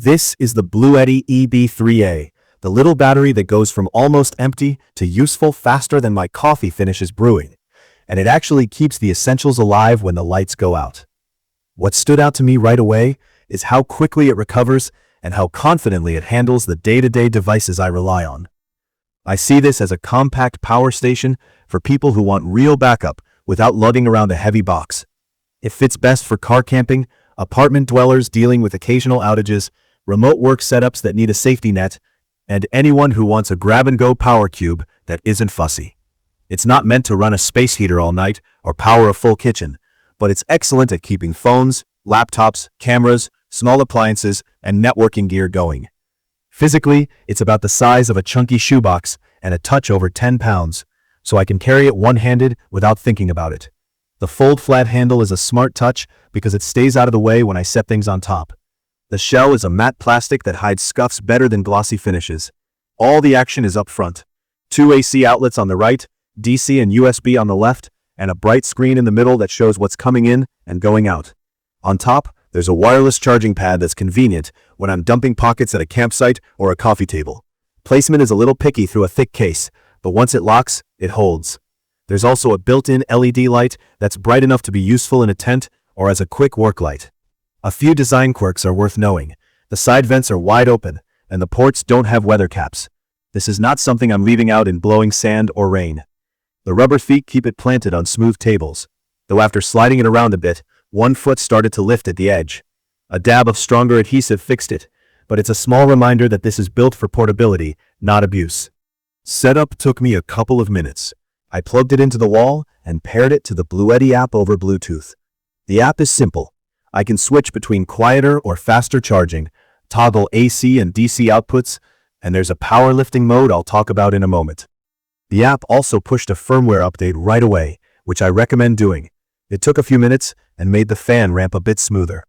This is the BLUETTI EB3A, the little battery that goes from almost empty to useful faster than my coffee finishes brewing, and it actually keeps the essentials alive when the lights go out. What stood out to me right away is how quickly it recovers and how confidently it handles the day-to-day devices I rely on. I see this as a compact power station for people who want real backup without lugging around a heavy box. It fits best for car camping, apartment dwellers dealing with occasional outages, remote work setups that need a safety net, and anyone who wants a grab-and-go power cube that isn't fussy. It's not meant to run a space heater all night or power a full kitchen, but it's excellent at keeping phones, laptops, cameras, small appliances, and networking gear going. Physically, it's about the size of a chunky shoebox and a touch over 10 pounds, so I can carry it one-handed without thinking about it. The fold-flat handle is a smart touch because it stays out of the way when I set things on top. The shell is a matte plastic that hides scuffs better than glossy finishes. All the action is up front. 2 AC outlets on the right, DC and USB on the left, and a bright screen in the middle that shows what's coming in and going out. On top, there's a wireless charging pad that's convenient when I'm dumping pockets at a campsite or a coffee table. Placement is a little picky through a thick case, but once it locks, it holds. There's also a built-in LED light that's bright enough to be useful in a tent or as a quick work light. A few design quirks are worth knowing. The side vents are wide open, and the ports don't have weather caps. This is not something I'm leaving out in blowing sand or rain. The rubber feet keep it planted on smooth tables, though after sliding it around a bit, one foot started to lift at the edge. A dab of stronger adhesive fixed it, but it's a small reminder that this is built for portability, not abuse. Setup took me a couple of minutes. I plugged it into the wall and paired it to the BLUETTI app over Bluetooth. The app is simple. I can switch between quieter or faster charging, toggle AC and DC outputs, and there's a powerlifting mode I'll talk about in a moment. The app also pushed a firmware update right away, which I recommend doing. It took a few minutes and made the fan ramp a bit smoother.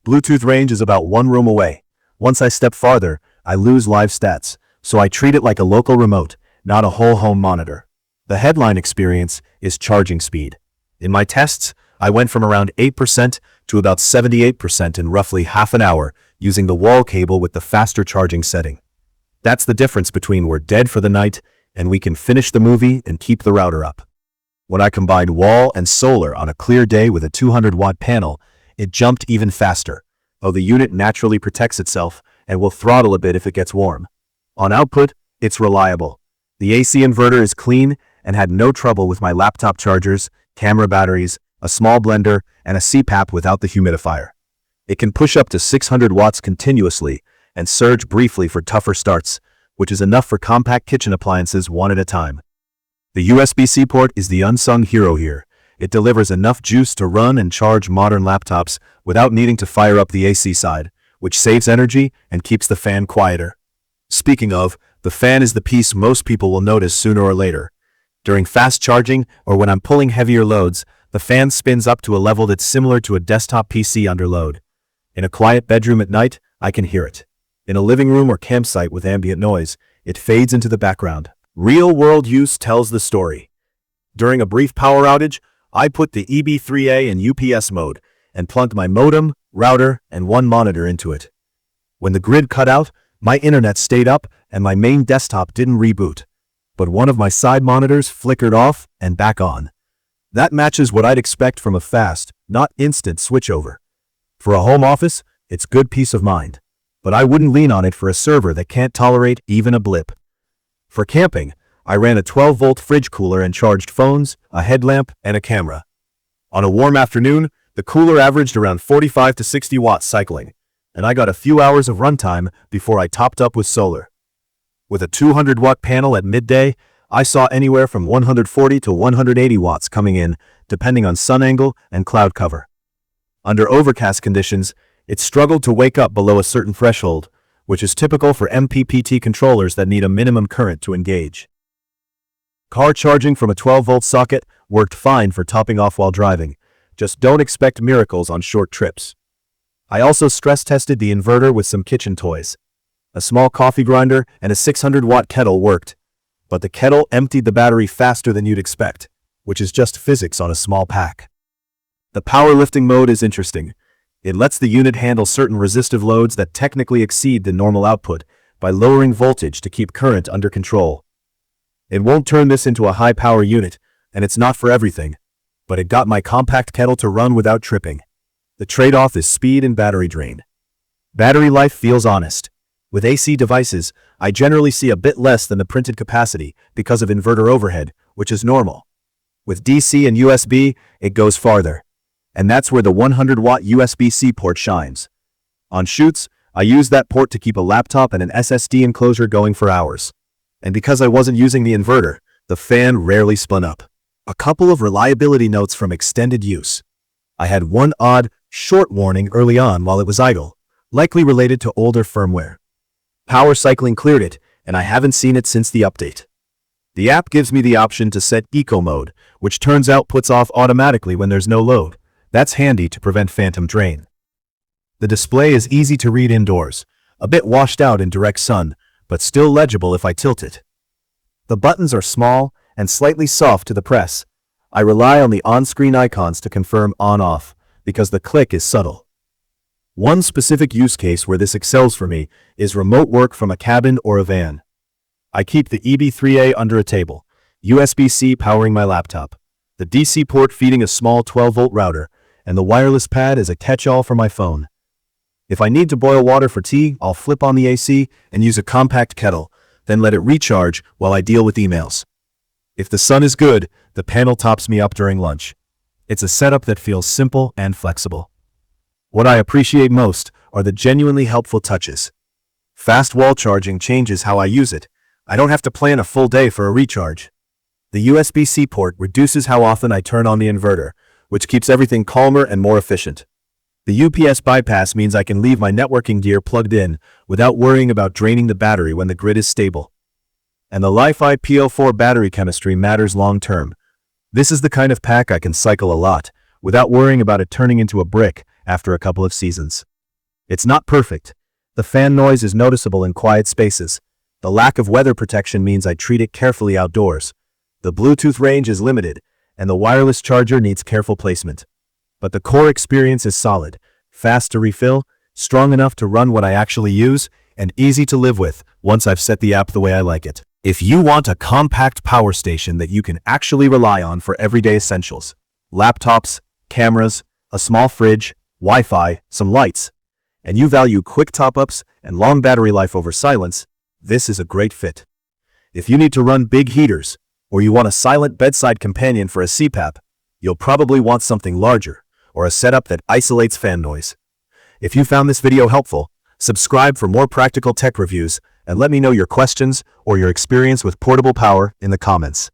Bluetooth range is about one room away. Once I step farther, I lose live stats, so I treat it like a local remote, not a whole home monitor. The headline experience is charging speed. In my tests, I went from around 8% to about 78% in roughly half an hour using the wall cable with the faster charging setting. That's the difference between we're dead for the night and we can finish the movie and keep the router up. When I combined wall and solar on a clear day with a 200-watt panel, it jumped even faster, though the unit naturally protects itself and will throttle a bit if it gets warm. On output, it's reliable. The AC inverter is clean and had no trouble with my laptop chargers, camera batteries, a small blender, and a CPAP without the humidifier. It can push up to 600 watts continuously and surge briefly for tougher starts, which is enough for compact kitchen appliances one at a time. The USB-C port is the unsung hero here. It delivers enough juice to run and charge modern laptops without needing to fire up the AC side, which saves energy and keeps the fan quieter. Speaking of, the fan is the piece most people will notice sooner or later. During fast charging or when I'm pulling heavier loads, the fan spins up to a level that's similar to a desktop PC under load. In a quiet bedroom at night, I can hear it. In a living room or campsite with ambient noise, it fades into the background. Real-world use tells the story. During a brief power outage, I put the EB3A in UPS mode and plugged my modem, router, and one monitor into it. When the grid cut out, my internet stayed up and my main desktop didn't reboot, but one of my side monitors flickered off and back on. That matches what I'd expect from a fast, not instant switchover. For a home office, it's good peace of mind, but I wouldn't lean on it for a server that can't tolerate even a blip. For camping, I ran a 12-volt fridge cooler and charged phones, a headlamp, and a camera. On a warm afternoon, the cooler averaged around 45 to 60 watts cycling, and I got a few hours of runtime before I topped up with solar. With a 200-watt panel at midday, I saw anywhere from 140 to 180 watts coming in, depending on sun angle and cloud cover. Under overcast conditions, it struggled to wake up below a certain threshold, which is typical for MPPT controllers that need a minimum current to engage. Car charging from a 12-volt socket worked fine for topping off while driving. Just don't expect miracles on short trips. I also stress-tested the inverter with some kitchen toys. A small coffee grinder and a 600-watt kettle worked, but the kettle emptied the battery faster than you'd expect, which is just physics on a small pack. The powerlifting mode is interesting. It lets the unit handle certain resistive loads that technically exceed the normal output by lowering voltage to keep current under control. It won't turn this into a high-power unit, and it's not for everything, but it got my compact kettle to run without tripping. The trade-off is speed and battery drain. Battery life feels honest. With AC devices, I generally see a bit less than the printed capacity because of inverter overhead, which is normal. With DC and USB, it goes farther. And that's where the 100-watt USB-C port shines. On shoots, I use that port to keep a laptop and an SSD enclosure going for hours. And because I wasn't using the inverter, the fan rarely spun up. A couple of reliability notes from extended use. I had one odd, short warning early on while it was idle, likely related to older firmware. Power cycling cleared it, and I haven't seen it since the update. The app gives me the option to set eco mode, which turns out puts off automatically when there's no load. That's handy to prevent phantom drain. The display is easy to read indoors, a bit washed out in direct sun, but still legible if I tilt it. The buttons are small and slightly soft to the press. I rely on the on-screen icons to confirm on-off, because the click is subtle. One specific use case where this excels for me is remote work from a cabin or a van. I keep the EB3A under a table, USB-C powering my laptop, the DC port feeding a small 12-volt router, and the wireless pad is a catch-all for my phone. If I need to boil water for tea, I'll flip on the AC and use a compact kettle, then let it recharge while I deal with emails. If the sun is good, the panel tops me up during lunch. It's a setup that feels simple and flexible. What I appreciate most are the genuinely helpful touches. Fast wall charging changes how I use it. I don't have to plan a full day for a recharge. The USB-C port reduces how often I turn on the inverter, which keeps everything calmer and more efficient. The UPS bypass means I can leave my networking gear plugged in without worrying about draining the battery when the grid is stable. And the Li-Fi PO4 battery chemistry matters long-term. This is the kind of pack I can cycle a lot, without worrying about it turning into a brick after a couple of seasons. It's not perfect. The fan noise is noticeable in quiet spaces. The lack of weather protection means I treat it carefully outdoors. The Bluetooth range is limited, and the wireless charger needs careful placement. But the core experience is solid, fast to refill, strong enough to run what I actually use, and easy to live with once I've set the app the way I like it. If you want a compact power station that you can actually rely on for everyday essentials, laptops, cameras, a small fridge, Wi-Fi, some lights, and you value quick top-ups and long battery life over silence, this is a great fit. If you need to run big heaters, or you want a silent bedside companion for a CPAP, you'll probably want something larger, or a setup that isolates fan noise. If you found this video helpful, subscribe for more practical tech reviews, and let me know your questions or your experience with portable power in the comments.